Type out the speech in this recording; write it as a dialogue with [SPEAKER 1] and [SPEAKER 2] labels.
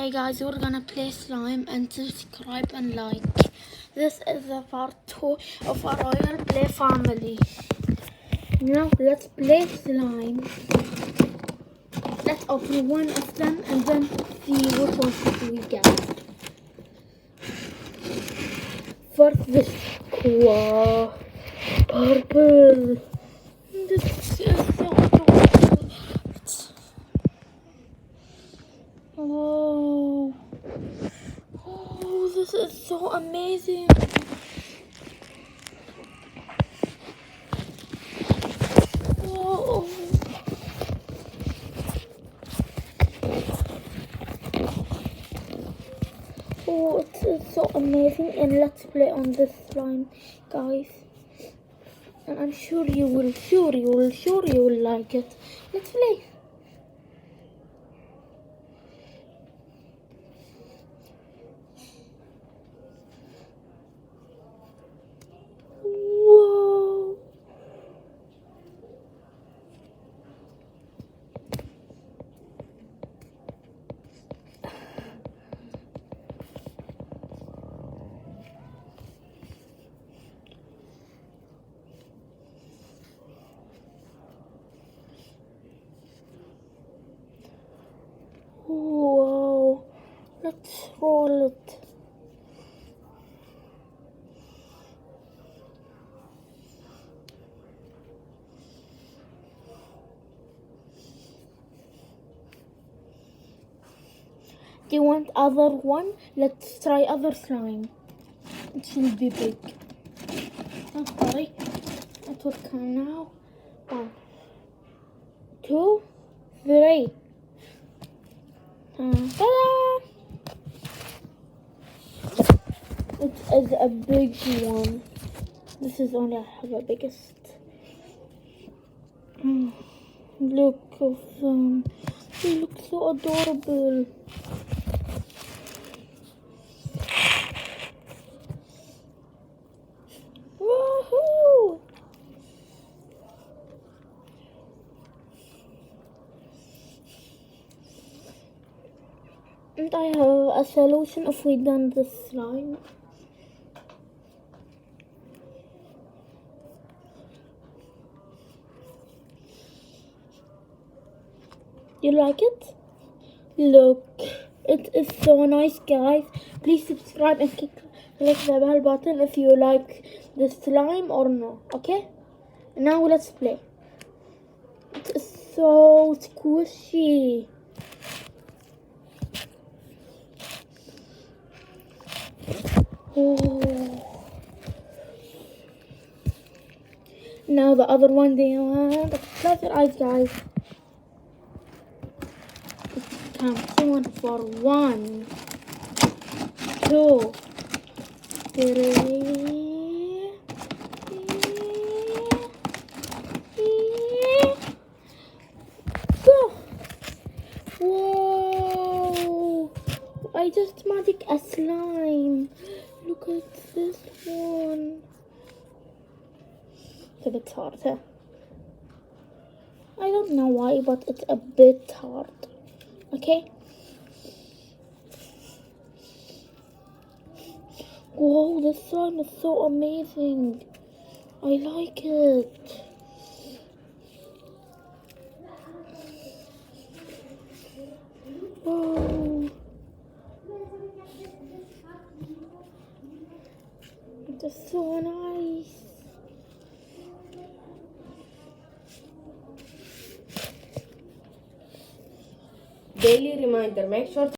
[SPEAKER 1] Hey guys, we're gonna play slime and subscribe and like. This is the part 2 of our royal play family. Now let's play slime. Let's open one of them and then see which one we get. First this wow, purple. This is so adorable. Whoa. Oh, this is so amazing. Whoa. Oh, it is so amazing, and let's play on this slime, guys. And I'm sure you will like it. Let's play. Whoa. Whoa. Let's roll it. Do you want other one? Let's try other slime. It should be big. Oh, sorry. It will come now. 1, 2, 3. Ta-da! It is a big one. This is only the biggest. Look of them. They look so adorable. Woohoo! And I have a solution if we done this slime. You like it? Look, it is so nice, guys. Please subscribe and click the bell button if you like the slime or no, okay? Now let's play. It is so squishy. Oh. Now the other one, close your eyes, guys. Counting for 1, 2, 3. Go! Whoa! I just magic a slime. Look at this one. It's a bit hard, huh? I don't know why, but it's a bit hard. Okay. Whoa, this slime is so amazing. I like it. Whoa. It is so nice.
[SPEAKER 2] Daily reminder, make sure